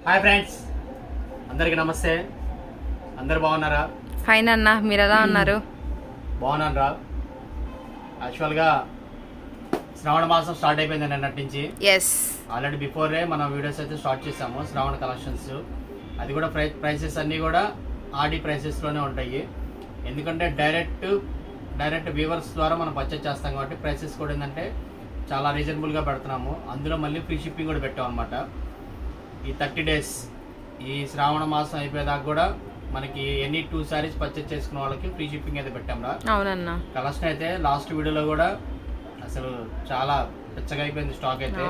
Hi friends, అందరికి నమస్తే. అందరు బాగున్నారా? ఫైన్ అన్న, మీరు ఎలా ఉన్నారు? బాగున్నాను రా. యాక్చువల్గా శ్రావణ మాసం స్టార్ట్ అయిపోయింది నిన్నటి నుంచి. ఆల్రెడీ బిఫోరే మనం వీడియోస్ అయితే స్టార్ట్ చేసాము శ్రావణ కలెక్షన్స్. అది కూడా ప్రైసెస్ అన్నీ కూడా ఆడి ప్రైసెస్లోనే ఉంటాయి. ఎందుకంటే డైరెక్ట్ వ్యూవర్స్ ద్వారా మనం పర్చేస్ చేస్తాం కాబట్టి ప్రైసెస్ కూడా ఏంటంటే చాలా రీజనబుల్గా పెడుతున్నాము. అందులో మళ్ళీ ఫ్రీ షిప్పింగ్ కూడా పెట్టాం అనమాట. ఈ 30 days ఈ శ్రావణ మాసం అయిపోయేదాకా కూడా మనకి ఎనీ 2 sarees పర్చేస్ చేసుకున్న వాళ్ళకి ఫ్రీ షిప్పింగ్ అయితే పెట్టాంరా. అవునన్నా. కలెక్షన్ అయితే లాస్ట్ వీడియోలో కూడా అసలు చాలా పెచ్చగా అయిపోయింది. స్టాక్ అయితే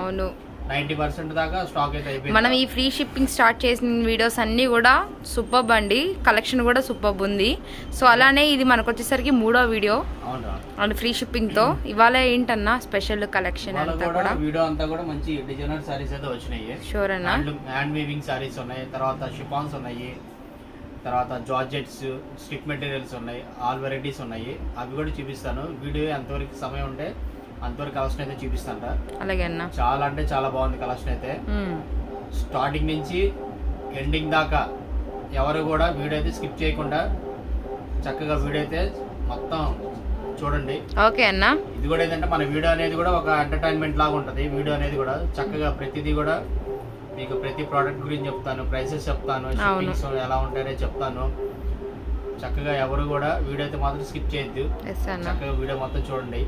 90% దాకా స్టాక్ అయితే అయిపోయింది. మనం ఈ ఫ్రీ షిప్పింగ్ స్టార్ట్ చేసిన వీడియోస్ అన్నీ కూడా సూపర్బ్ అండి. కలెక్షన్ కూడా సూపర్బ్ ఉంది. సో అలానే ఇది మనకు వచ్చేసరికి 3వ వీడియో అండ్ ఫ్రీ షిప్పింగ్ తో. ఇవాళ ఏంటన్నా స్పెషల్ కలెక్షన్ అంతా కూడా వీడియో అంతా కూడా మంచి డిజైనర్ సారీస్ అయితే వచ్చినాయి. షూర్ అన్న. హ్యాండ్ వీవింగ్ సారీస్ ఉన్నాయి, తర్వాత షిఫాన్స్ ఉన్నాయి, తర్వాత జార్జెట్స్, స్టిక్ మెటీరియల్స్ ఉన్నాయి, ఆల్ వెరైటీస్ ఉన్నాయి. అవి కూడా చూపిస్తాను. వీడియో ఎంతవరకు సమయం ఉంటే అంతవరకు కలెక్షన్ అయితే చూపిస్తాను. అలాగే అన్న. చాలా అంటే చాలా బాగుంది కలెక్షన్ అయితే. స్టార్టింగ్ నుంచి ఎండింగ్ దాకా ఎవరు కూడా వీడియో అయితే స్కిప్ చేయకుండా చక్కగా వీడియో అయితే మొత్తం చూడండి. ఓకే అన్న. ఇది కూడా ఏంటంటే మన వీడియో అనేది కూడా ఒక ఎంటర్టైన్మెంట్ లాగా ఉంటుంది. వీడియో అనేది కూడా చక్కగా ప్రతిదీ కూడా మీకు ప్రతి ప్రోడక్ట్ గురించి చెప్తాను, ప్రైసెస్ చెప్తాను, షిప్పింగ్స్ ఎలా ఉంటాయో చెప్తాను. చక్కగా ఎవరు కూడా వీడియో అయితే మాత్రం స్కిప్ చేయొద్దు. చక్కగా వీడియో మొత్తం చూడండి.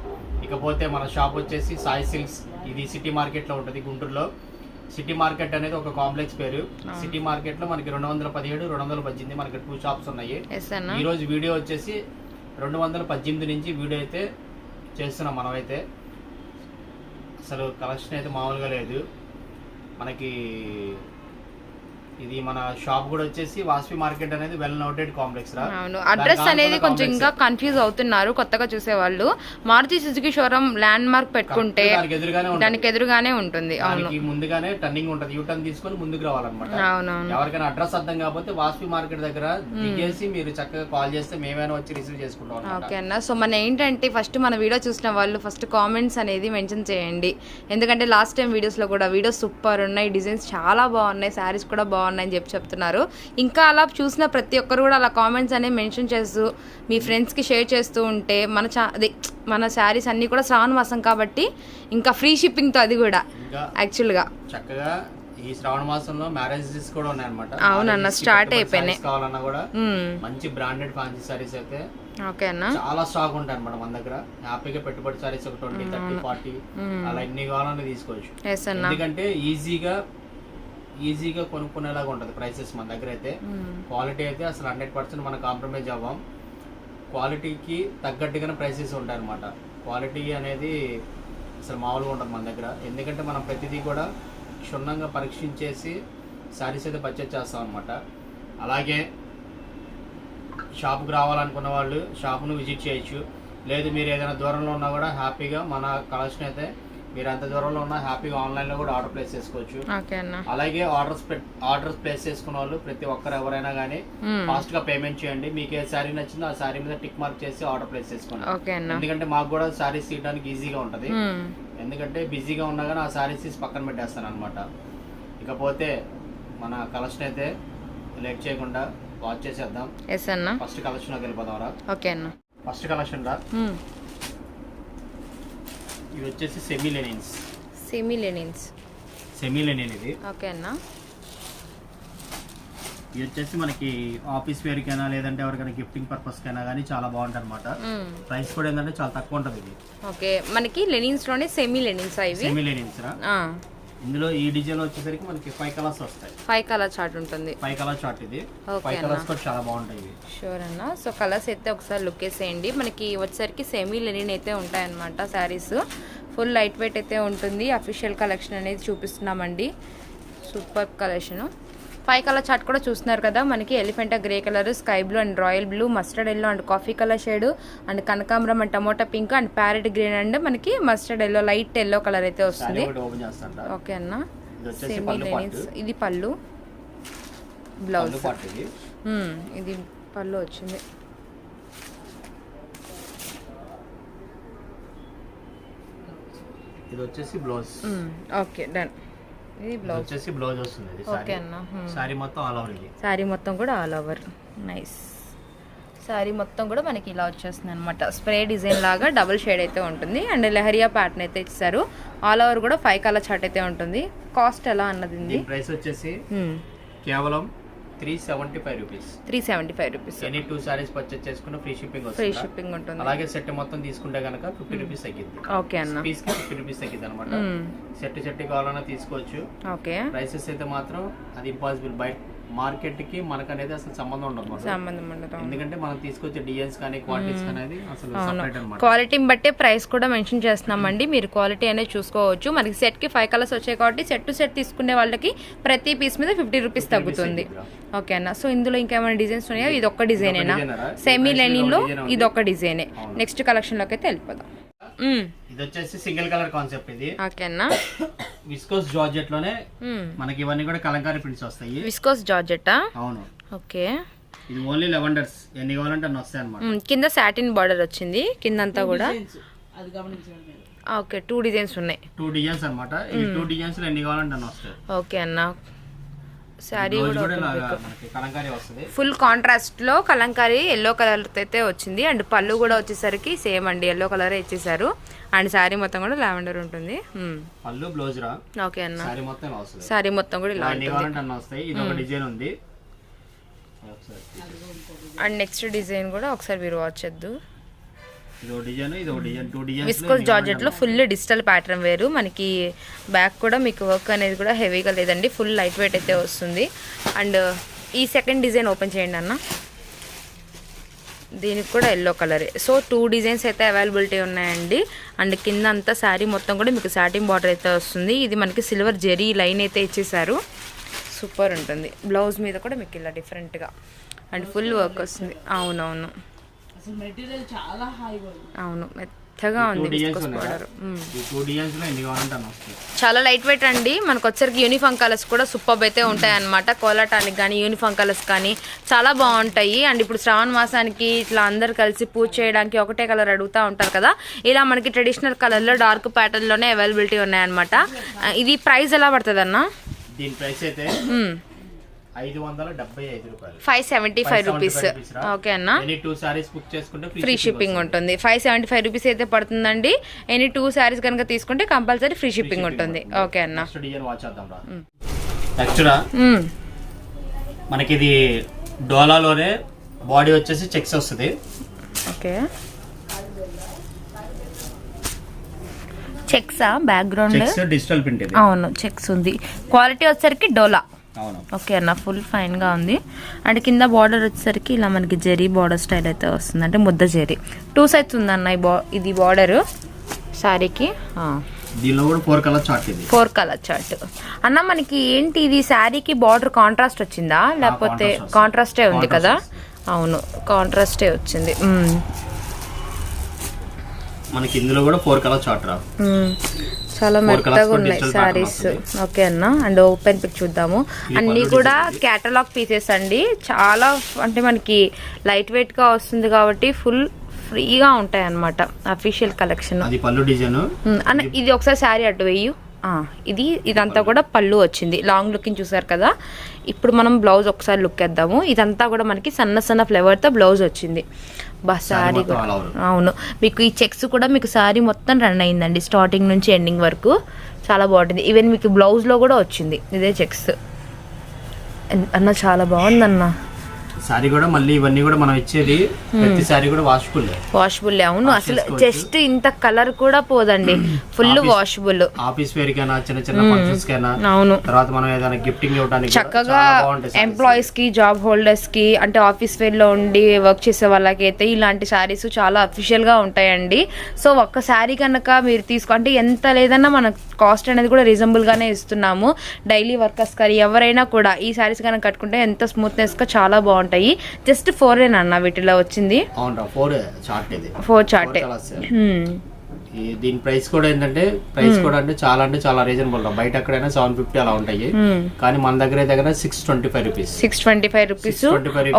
ఇకపోతే మన షాప్ వచ్చేసి సాయి సిల్క్స్. ఇది సిటీ మార్కెట్లో ఉంటుంది, గుంటూరులో. సిటీ మార్కెట్ అనేది ఒక కాంప్లెక్స్ పేరు. సిటీ మార్కెట్ లో మనకి 217, 218 మనకి 2 షాప్స్ ఉన్నాయి. ఈ రోజు వీడియో వచ్చేసి 218 నుంచి వీడియో అయితే చేస్తున్నాం మనమైతే. అసలు కలెక్షన్ అయితే మామూలుగా లేదు మనకి. ఇది మన షాప్ కూడా వచ్చేసి వాస్వి మార్కెట్ అనేది వెల్ నోటెడ్ కాంప్లెక్స్ రా. అవును. అడ్రస్ అనేది కొంచెం ఇంకా కన్ఫ్యూజ్ అవుతున్నారు కొత్తగా చూసేవాళ్ళు. Maruti Suzuki showroom landmark పెట్టుకుంటే దానికి ఎదురుగానే ఉంటుంది. దానికి ముందుగానే టర్నింగ్ ఉంటుంది. యూటర్న్ తీసుకొని ముందుకు రావాలన్నమాట. ఎవరికైనా అడ్రస్ అర్థం కాకపోతే వాస్వి మార్కెట్ దగ్గర దిగేసి మీరు చక్కగా కాల్ చేస్తే మేమైనా వచ్చి రిసీవ్ చేసుకుంటాం. ఓకే అన్న. సో మన ఏంటంటే ఫస్ట్ మన వీడియో చూసిన వాళ్ళు ఫస్ట్ కామెంట్స్ అనేది మెన్షన్ చేయండి. ఎందుకంటే లాస్ట్ టైం వీడియోస్ లో కూడా వీడియోస్ సూపర్ ఉన్నాయి, డిజైన్స్ చాలా బాగున్నాయి, శారీస్ కూడా బాగున్నాయని చెప్తున్నారు. ఇంకా అలా చూసిన ప్రతి ఒక్కరు కూడా అలా కామెంట్స్ అనేవి మెన్షన్ చేస్తూ మీ ఫ్రెండ్స్కి షేర్ చేస్తూ ఉంటే మన శారీస్ అన్నీ కూడా శ్రావణ మాసం కాబట్టి ఇంకా ఫ్రీ షిప్పింగ్తో అది కూడా యాక్చువల్గా చక్కగా ఈ శ్రావణ మాసంలో మ్యారేజెస్ కూడా ఉన్నాయన్నమాట. అవునన్న, స్టార్ట్ అయిపోయినాయి. కావాలన్నా కూడా మంచి బ్రాండెడ్ ఫ్యాన్సీ సారీస్ అయితే ఓకే అన్న చాలా స్టాక్ ఉంటాయి అనమాట మన దగ్గర. హ్యాపీగా పెట్టుబడి సారీస్ ఒక 20, 30, 40 అలా ఎన్ని కావాలన్నా తీసుకోవచ్చు. ఎందుకంటే ఈజీగా కొనుక్కునేలాగా ఉంటుంది ప్రైసెస్ మన దగ్గర అయితే. క్వాలిటీ అయితే అసలు 100% మనం కాంప్రమైజ్ అవ్వం. క్వాలిటీకి తగ్గట్టుగానే ప్రైసెస్ ఉంటాయి అనమాట. క్వాలిటీ అనేది అసలు మామూలుగా ఉంటుంది మన దగ్గర. ఎందుకంటే మనం ప్రతిదీ కూడా క్షుణ్ణంగా పరీక్షించేసి శారీస్ అయితే పర్చేజ్ చేస్తాం అనమాట. అలాగే షాప్కి రావాలనుకున్న వాళ్ళు షాప్ను విజిట్ చేయొచ్చు. లేదు మీరు ఏదైనా దూరంలో ఉన్నా కూడా హ్యాపీగా మన కలెక్షన్ అయితే మీరు ఎంత దూరంలో ఉన్నా హ్యాపీగా ఆన్లైన్లో కూడా ఆర్డర్ ప్లేస్ చేసుకోవచ్చు. అలాగే ఆర్డర్స్ ప్లేస్ చేసుకున్న వాళ్ళు ప్రతి ఒక్కరు ఎవరైనా కానీ ఫాస్ట్గా పేమెంట్ చేయండి. మీకు ఏ శారీ నచ్చిందో ఆ శారీ మీద టిక్ మార్క్ చేసి ఆర్డర్ ప్లేస్ చేసుకోండి. ఎందుకంటే మాకు కూడా శారీస్ తీయడానికి ఈజీగా ఉంటుంది. ఎందుకంటే బిజీగా ఉన్నా కానీ ఆ శారీస్ తీసి పక్కన పెట్టేస్తాను అనమాట. ఇకపోతే మన కలెక్షన్ అయితే లేట్ చేయకుండా వాచ్ చేసేద్దాం. ఫస్ట్ కలెక్షన్లోకి వెళ్ళిపోదాం రా. ఫస్ట్ కలెక్షన్ రా. ఇది వచ్చేసి సెమీ లెనిన్ ఇది. ఓకే అన్న. ఇది వచ్చేసి మనకి ఆఫీస్ వేర్ కైనా లేదంటే ఎవరికైనా గిఫ్టింగ్ పర్పస్ కైనా కానీ చాలా బాగుంటుంది అనమాట. ప్రైస్ కూడా ఏంటంటే చాలా తక్కువ ఉంటుంది ఇది. ఓకే, మనకి లెనిన్స్ లోనే సెమీ లెనిన్స్ రా. ఇందులో ఈ డిజైన్ వచ్చేసరికి మనకి 5 కలర్స్ వస్తాయి. 5 కలర్ చార్ట్ ఉంటుంది. 5 కలర్ చార్ట్ ఇది. 5 కలర్స్ కూడా చాలా బాగుంటాయి. షూర్ అన్న. సో కలర్స్ అయితే ఒకసారి లుక్ వేసేయండి. మనకి వచ్చేసరికి సెమీ లెనిన్ అయితే ఉంటాయన్నమాట శారీస్. ఫుల్ లైట్ వెయిట్ అయితే ఉంటుంది. అఫీషియల్ కలెక్షన్ అనేది చూపిస్తున్నామండి. Super collection. 5 కలర్ చార్ట్ కూడా చూస్తున్నారు కదా. మనకి Elephanta grey colour, sky blue and royal blue, mustard yellow and coffee colour shade and కనకాంబరం and tomato pink and parrot green and మనకి mustard yellow, light yellow colour అయితే వస్తుంది. ఓకే అన్న. Semi linens. ఇది పళ్ళు, బ్లౌజ్. ఇది పళ్ళు వచ్చింది. ఇది వచ్చేసి బ్లౌజ్. Okay, done. ఇది బ్లౌజ్ వచ్చేసి బ్లౌజ్ వస్తుంది ఇది ఓకే అన్న సారీ మొత్తం ఆల్ ఓవర్ ఇది శారీ మొత్తం కూడా ఆల్ ఓవర్ నైస్ శారీ మొత్తం కూడా మనకి ఇలా వచ్చేస్తుంది అనమాట స్ప్రే డిజైన్ లాగా డబుల్ షేడ్ అయితే ఉంటుంది అండ్ లెహరియా ప్యాటర్న్ అయితే ఇచ్చారు ఆల్ ఓవర్ కూడా 5 కలర్ చార్ట్ అయితే ఉంటుంది కాస్ట్ ఎలా అన్నది దీని ప్రైస్ వచ్చేసి కేవలం 375 rupees 375 rupees any 2 saris purchase చేసుకున్న ఫ్రీ షిప్పింగ్ ఫ్రీ వస్తుంది షిప్పింగ్ ఉంటుంది అలాగే సెట్ మొత్తం తీసుకుంటే గనక 50 రూపీస్ తగ్గింది ఓకే అన్న పీస్ కి 50 రూపీస్ తగ్గింది అనమాట సెట్ కావాలన్నా తీసుకోవచ్చు ఓకే ప్రైసెస్ అయితే మాత్రం అది ఇంపాసిబుల్ బయట మార్కెట్ కి మనకు అనేది అసలు సంబంధం ఉండదు సంబంధం ఉండదు ఎందుకంటే మనం తీసుకొచ్చే డిజైన్స్ కానీ క్వాలిటీస్ అనేది అసలు సెపరేట్ అన్నమాట క్వాలిటీని బట్టే ప్రైస్ కూడా మెన్షన్ చేస్తున్నామండి మీరు క్వాలిటీ అనేది చూసుకోవచ్చు మనకి సెట్ కి 5 కలర్స్ వచ్చాయి కాబట్టి సెట్ టు సెట్ తీసుకునే వాళ్ళకి ప్రతి పీస్ మీద 50 రూపీస్ తగ్గుతుంది ఓకే అన్న సో ఇందులో ఇంకేమైనా డిజైన్స్ ఉన్నాయో ఇది ఒక్క డిజైనేనా సెమీ లెనిన్ లో ఇది ఒక్క డిజైనే నెక్స్ట్ కలెక్షన్ లోకి అయితే వెళ్ళిపోదాం ఇది వచ్చేసి సింగిల్ కలర్ కాన్సెప్ట్ ఇది ఓకే అన్న విస్కోస్ జార్జెట్ లోనే మనకి ఇవన్నీ కూడా కలంకారీ ప్రింట్స్ వస్తాయి విస్కోస్ జార్జెటా అవును ఓకే ఇది ఓన్లీ లెవెండర్స్ ఎన్ని కావాలంటే అన్ని వస్తాయి అన్నమాట కింద సాటిన్ బార్డర్ వచ్చింది కిందంతా కూడా ఓకే 2 డిజైన్స్ ఉన్నాయి 2 డిజైన్స్ అన్నమాట ఈ 2 డిజైన్స్ లో ఎన్ని కావాలంటే అన్ని వస్తాయి ఓకే అన్న శారీ కూడా మనకి కలంకారీ వస్తుంది ఫుల్ కాంట్రాస్ట్ లో కలంకారీ ఎల్లో కలర్ అయితే వచ్చింది అండ్ పళ్ళు కూడా వచ్చేసరికి సేమ్ అండి ఎల్లో కలర్ ఇచ్చేసారు అండ్ శారీ మొత్తం కూడా లావెండర్ ఉంటుంది పళ్ళు బ్లౌజ్ రా ఓకే అన్న శారీ మొత్తం ఇలా వస్తుంది శారీ మొత్తం కూడా ఇలా ఎన్ని కావాలంటే అన్ని వస్తాయి ఇది ఒక డిజైన్ ఉంది అండ్ నెక్స్ట్ డిజైన్ కూడా ఒకసారి మీరు వాచ్ చేద్దు ఇది డిజైన్ ఇది డిజైన్ 2 డిజైన్స్ విస్కోస్ జార్జెట్ లో ఫుల్ డిజిటల్ ప్యాటర్న్ వేరు మనకి బ్యాక్ కూడా మీకు వర్క్ అనేది కూడా హెవీగా లేదండి ఫుల్ లైట్ వెయిట్ అయితే వస్తుంది అండ్ ఈ సెకండ్ డిజైన్ ఓపెన్ చేయండి అన్న దీనికి కూడా ఎల్లో కలరే సో 2 డిజైన్స్ అయితే అవైలబిలిటీ ఉన్నాయండి అండ్ కింద అంతా శారీ మొత్తం కూడా మీకు సాటిన్ బార్డర్ అయితే వస్తుంది ఇది మనకి సిల్వర్ జెరీ లైన్ అయితే ఇచ్చేసారు సూపర్ ఉంటుంది బ్లౌజ్ మీద కూడా మీకు ఇలా డిఫరెంట్గా అండ్ ఫుల్ వర్క్ వస్తుంది అవునవును మెటీరియల్ చాలా హాయిగా ఉంది అవును మెత్తగా ఉంది విస్కోస్ పౌడర్ ఈ 2 డిజైన్స్ లో ఎన్ని కావాలంటే అన్ని వస్తాయి చాలా లైట్ వెయిట్ అండి మనకు వచ్చరికి యూనిఫామ్ కలర్స్ కూడా సూపర్ అయితే ఉంటాయి అన్నమాట కోలాటానికి కానీ యూనిఫామ్ కలర్స్ కానీ చాలా బాగుంటాయి అండ్ ఇప్పుడు శ్రావణ మాసానికి ఇట్లా అందరు కలిసి పూజ చేయడానికి ఒకటే కలర్ అడుగుతూ ఉంటారు కదా ఇలా మనకి ట్రెడిషనల్ కలర్లో డార్క్ ప్యాటర్న్లోనే అవైలబిలిటీ ఉన్నాయన్నమాట ఇది ప్రైస్ ఎలా పడుతుంది అన్న దీని ప్రైస్ అయితే 575 రూపాయలు 575 రూపీస్ ఓకే అన్న ఎనీ 2 సారీస్ బుక్ చేసుకుంటే ఫ్రీ షిప్పింగ్ ఉంటుంది 575 రూపీస్ అయితే పడుతుందండి ఎనీ 2 సారీస్ కనుక తీసుకుంటే కంపల్సరీ ఫ్రీ షిప్పింగ్ ఉంటుంది ఓకే అన్న నెక్స్ట్ డిజైన్ వాచ్ చేద్దాం రా నెక్స్ట్ రా మనకి ఇది డోలాలోనే బాడీ వచ్చేసి చెక్స్ వస్తుంది ఓకే చెక్సా బ్యాక్గ్రౌండ్ చెక్స్ డిజిటల్ ప్రింట్ ఇది అవును చెక్స్ ఉంది క్వాలిటీ వచ్చేసరికి డోలా అవును ఓకే అన్న ఫుల్ ఫైన్ గా ఉంది అండ్ కింద బార్డర్ వచ్చేసరికి ఇలా మనకి జెరీ బార్డర్ స్టైల్ అయితే వస్తుంది అంటే ముద్ద జెరీ 2 సైడ్స్ ఉందన్న ఇది బార్డర్ శారీకి దీనిలో కూడా 4 కలర్ చార్ట్ ఇది 4 కలర్ చార్ట్ అన్న మనకి ఏంటి ఇది శారీకి బార్డర్ కాంట్రాస్ట్ వచ్చిందా లేకపోతే కాంట్రాస్టే ఉంది కదా అవును కాంట్రాస్టే వచ్చింది మనకి ఇందులో కూడా 4 కలర్ చార్ట్ రా చాలా మెత్తగా ఉన్నాయి సారీస్ ఓకే అన్న అండ్ ఓపెన్ పిక్ చూద్దాము అన్ని కూడా కేటలాగ్ పీసెస్ అండి చాలా అంటే మనకి లైట్ వెయిట్ గా వస్తుంది కాబట్టి ఫుల్ ఫ్రీగా ఉంటాయి అన్నమాట అఫీషియల్ కలెక్షన్ అన్న ఇది ఒకసారి శారీ అటు వేయు ఇదంతా కూడా పళ్ళు వచ్చింది లాంగ్ లుకింగ్ చూసారు కదా ఇప్పుడు మనం బ్లౌజ్ ఒకసారి లుక్ వేద్దాము ఇదంతా కూడా మనకి సన్న సన్న ఫ్లేవర్ తో బ్లౌజ్ వచ్చింది సారీ అవును మీకు ఈ చెక్స్ కూడా మీకు సారీ మొత్తం రన్ అయిందండి స్టార్టింగ్ నుంచి ఎండింగ్ వరకు చాలా బాగుంటుంది ఈవెన్ మీకు బ్లౌజ్ లో కూడా వచ్చింది ఇదే చెక్స్ అన్న చాలా బాగుందన్న సారీ కూడా మళ్ళీ ఇవన్నీ కూడా మనం ఇచ్చేది ప్రతి సారీ కూడా వాషబుల్ అవును అసలు జస్ట్ ఇంత కలర్ కూడా పోదండి ఫుల్ వాషబుల్ ఆఫీస్ వేర్ కైనా చిన్న చిన్న ఫంక్షన్స్ కైనా అవును తర్వాత మనం ఏదైనా గిఫ్టింగ్ ఇవ్వడానికి చక్కగా ఎంప్లాయీస్ కి జాబ్ హోల్డర్స్ కి అంటే ఆఫీస్ వేర్ లో ఉండి వర్క్ చేసే వాళ్ళకి అయితే ఇలాంటి సారీస్ చాలా అఫీషియల్ గా ఉంటాయండి సో ఒక్క సారీ కనుక మీరు అంటే ఎంత లేదన్నా మనకు కాస్ట్ అనేది కూడా రీజనబుల్ గానే ఇస్తున్నాము డైలీ వర్కర్స్ కానీ ఎవరైనా కూడా ఈ సారీస్ కనుక కట్టుకుంటే ఎంత స్మూత్నెస్ గా చాలా బాగుంటాయి జస్ట్ 4 అన్న వీటిలో వచ్చింది 4 చార్ట్ ఇది 4 చార్ట్ దీని ప్రైస్ కూడా ఏంటంటే అంటే చాలా రీజనబుల్. బయట ఎక్కడైనా 750 అలా ఉంటాయి, కానీ మన దగ్గర 625 రూపీస్. 625 రూపీస్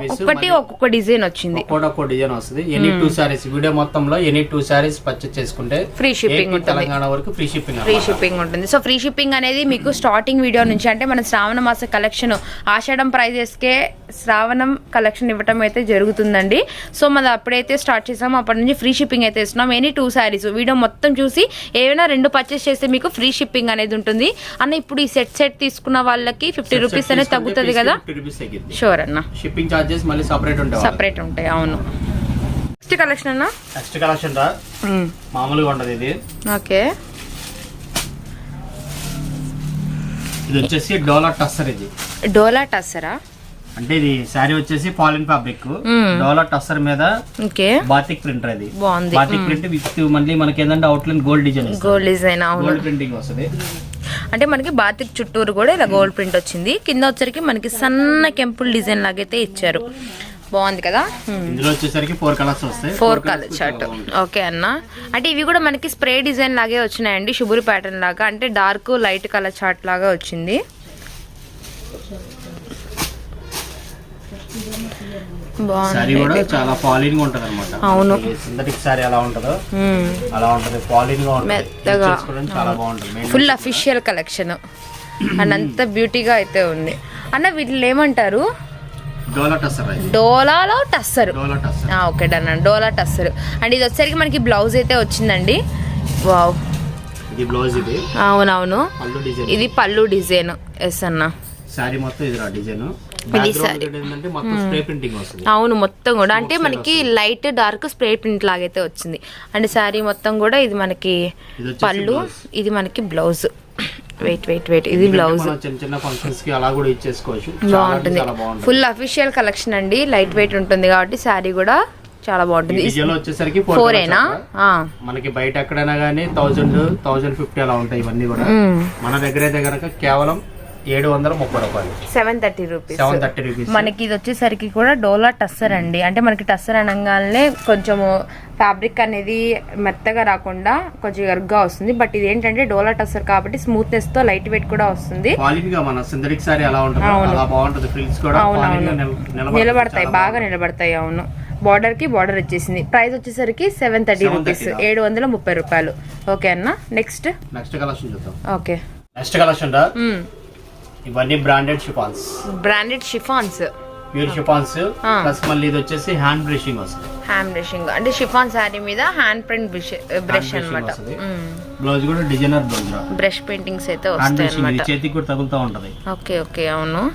ఒక్కొక్కటి ఒక్కొక్క డిజైన్ వచ్చింది, ఒక్కొక్క డిజైన్ వస్తుంది. ఎనీ 2 సారీస్ వీడియో మొత్తంలో ఎనీ 2 సారీస్ పర్చేస్ చేసుకుంటే ఫ్రీ షిప్పింగ్ ఉంటుంది, తెలంగాణ వరకు ఫ్రీ షిప్పింగ్ ఉంటుంది. సో ఫ్రీ షిప్పింగ్ అనేది మీకు స్టార్టింగ్ వీడియో నుంచి, అంటే మన శ్రావణ మాస కలెక్షన్ ఆషాఢం ప్రైజెస్ కే శ్రావణం కలెక్షన్ ఇవ్వటం అయితే జరుగుతుందండి. సో మనం అప్పుడైతే స్టార్ట్ చేసామో అప్పటి నుంచి ఫ్రీ షిప్పింగ్ అయితే ఇస్తున్నాం. ఎనీ 2 సారీస్ వీడియో మొత్తం చూసి ఏమైనా 2 పర్చేస్ చేస్తే మీకు ఫ్రీ షిప్పింగ్ అనేది ఉంటుంది అన్న. ఇప్పుడు ఈ సెట్ తీసుకున్న వాళ్ళకి 50 రూపీస్ అనేది తగ్గుతుంది కదా? షూర్ అన్న. షిప్పింగ్ చార్జెస్ మళ్ళీ సెపరేట్ ఉంటాయి. అవును. నెక్స్ట్ కలెక్షన్ అన్న, నెక్స్ట్ కలెక్షన్ రా మామూలుగా ఉండదు ఇది. ఓకే, ఇది వచ్చేసి డోలా టస్సర్. ఇది డోలా టస్సరా అంటే ఇది శారీ వచ్చేసి పాలిన్ ఫ్యాబ్రిక్, డోలా టస్సర్ మీద బాతిక్ ప్రింటర్. అది బాతిక్ ప్రింట్ విత్ మళ్ళీ మనకి ఏంటంటే outline gold design gold printing వస్తుంది. అంటే మనకి బాతిక్ చుట్టూరు కూడా ఇలా గోల్డ్ ప్రింట్ వచ్చింది. కింద వచ్చరికి మనకి సన్న కెంపుల్ డిజైన్ లాగైతే ఇచ్చారు. బాగుంది కదా? ఇందులో వచ్చేసరికి 4 కలర్స్ వస్తాయి. 4 కలర్ చార్ట్. ఓకే అన్న. అంటే ఇవి కూడా మనకి స్ప్రే డిజైన్ లాగే వచ్చినాయండి, శుభ్ర ప్యాటర్న్ లాగా. అంటే డార్క్ లైట్ కలర్ చార్ట్ లాగా వచ్చింది. సారీ కూడా చాలా పాలిన్ గా ఉంటది అనమాట. అవును, సింథటిక్ సారీ ఎలా ఉంటదో అలా ఉంటది, పాలిన్ గా ఉంటది, మెత్తగా చాలా బాగుంటది. ఫుల్ అఫీషియల్ కలెక్షన్ అండ్ అంత బ్యూటీగా అయితే ఉంది అన్న. వీటిలో ఏమంటారు? డోలా టస్సర్. డోలాలో tussar. Okay done. Dola tussar. And ఇది వచ్చేసరికి మనకి బ్లౌజ్ అయితే వచ్చిందండి. వావ్, ఇది బ్లౌజ్. ఇది అవునవును, ఇది పళ్ళు డిజైన్. ఎస్ అన్న. సారీ మొత్తం ఇది డిజైన్. అవును, మొత్తం కూడా అంటే మనకి లైట్ డార్క్ స్ప్రే ప్రింట్ లాగైతే వచ్చింది. అంటే శారీ మొత్తం కూడా ఇది మనకి పళ్ళు, ఇది మనకి బ్లౌజ్. వెయిట్ ఇది బ్లౌజ్. బాగుంటుంది, ఫుల్ అఫీషియల్ కలెక్షన్ అండి. లైట్ వెయిట్ ఉంటుంది కాబట్టి శారీ కూడా చాలా బాగుంటుంది. వచ్చేసరికి 4ఏనా? మనకి బయట ఎక్కడైనా గానీ 1000-1050 అలా ఉంటాయి. ఇవన్నీ కూడా మన దగ్గర కేవలం 730 రూపాయలు, 730 రూపీస్. మనకి ఇది వచ్చేసరికి కూడా డోలా టస్సర్ అండి. అంటే మనకి టస్సర్ అనగానే కొంచెం ఫ్యాబ్రిక్ అనేది మెత్తగా రాకుండా కొంచెం ఎరుగ్గా వస్తుంది. బట్ ఇది ఏంటంటే డోలా టస్సర్ కాబట్టి స్మూత్నెస్ తో లైట్ వెయిట్ కూడా వస్తుంది. నిలబడతాయి, బాగా నిలబడతాయి. అవును, బార్డర్ కి బార్డర్ వచ్చేసింది. ప్రైస్ వచ్చేసరికి 730 రూపీస్, 730 రూపాయలు. ఓకే అన్న. నెక్స్ట్ కలెక్షన్ చూద్దాం. ఓకే, నెక్స్ట్ కలెక్షన్ ఇవన్నీ branded chiffons. Pure chiffons plus మళ్ళీ ఇది వచ్చేసి హ్యాండ్ బ్రషింగ్ వస్తుంది. హ్యాండ్ బ్రషింగ్ అంటే షిఫాన్ సారీ మీద హ్యాండ్ ప్రింట్ బ్రష్ అన్నమాట. బ్లౌజ్ కూడా డిజైనర్ బ్లౌజ్, బ్రష్ పెయింటింగ్స్ అయితే వస్తాయి అన్నమాట. చేతికి కూడా తగులుతూ ఉంటది. ఓకే అవును.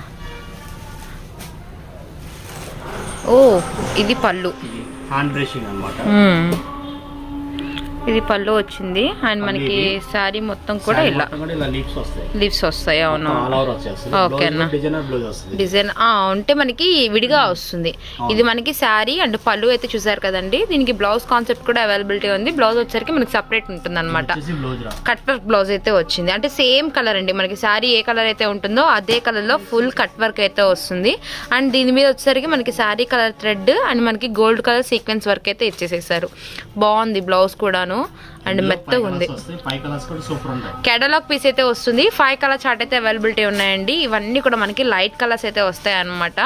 ఓ, ఇది పళ్ళు, హ్యాండ్ బ్రషింగ్ అన్నమాట. ఇది పళ్ళు వచ్చింది. అండ్ మనకి శారీ మొత్తం కూడా ఇలా లీవ్స్ వస్తాయి. అవును, ఓకే అన్న. డిజైన్ అంటే మనకి విడిగా వస్తుంది. ఇది మనకి శారీ అండ్ పళ్ళు అయితే చూసారు కదండి. దీనికి బ్లౌజ్ కాన్సెప్ట్ కూడా అవైలబిలిటీ ఉంది. బ్లౌజ్ వచ్చరికి మనకి సెపరేట్ ఉంటుంది అనమాట. కట్ వర్క్ బ్లౌజ్ అయితే వచ్చింది. అంటే సేమ్ కలర్ అండి, మనకి శారీ ఏ కలర్ అయితే ఉంటుందో అదే కలర్ లో ఫుల్ కట్ వర్క్ అయితే వస్తుంది. అండ్ దీని మీద వచ్చేసరికి మనకి శారీ కలర్ థ్రెడ్ అండ్ మనకి గోల్డ్ కలర్ సీక్వెన్స్ వర్క్ అయితే ఇచ్చేసేసారు. బాగుంది బ్లౌజ్ కూడాను. అండ్ మెత్తగా ఉంది. కేటలాగ్ పీస్ అయితే వస్తుంది. 5 కలర్ చార్ట్ అయితే అవైలబిలిటీ ఉన్నాయండి. ఇవన్నీ కూడా మనకి లైట్ కలర్స్ అయితే వస్తాయి అనమాట.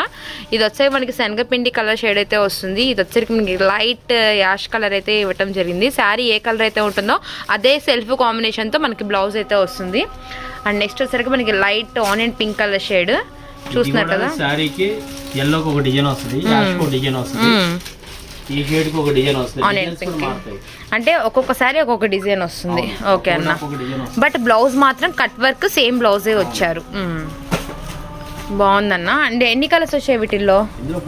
ఇది వచ్చేసి మనకి శనగపిండి కలర్ షేడ్ అయితే వస్తుంది. ఇది వచ్చేసరికి మనకి లైట్ యాష్ కలర్ అయితే ఇవ్వటం జరిగింది. శారీ ఏ కలర్ అయితే ఉంటుందో అదే సెల్ఫ్ కాంబినేషన్ తో మనకి బ్లౌజ్ అయితే వస్తుంది. అండ్ నెక్స్ట్ వచ్చేసరికి మనకి light onion pink colour shade చూస్తున్నారు కదా. శారీకి ఎల్లోకి ఒక డిజైన్ వస్తుంది, యాష్ కి డిజైన్ వస్తుంది, ఈ షేడ్ కి ఒక డిజైన్ వస్తుంది. అంటే ఒక్కొక్కసారి ఒక్కొక్క డిజైన్ వస్తుంది. ఓకే అన్న. బట్ బ్లౌజ్ మాత్రం కట్ వర్క్ సేమ్ బ్లౌజే వచ్చారు. బాగుందన్న. అంటే ఎన్ని కలర్స్ వచ్చాయి వీటిల్లో? వీటిలో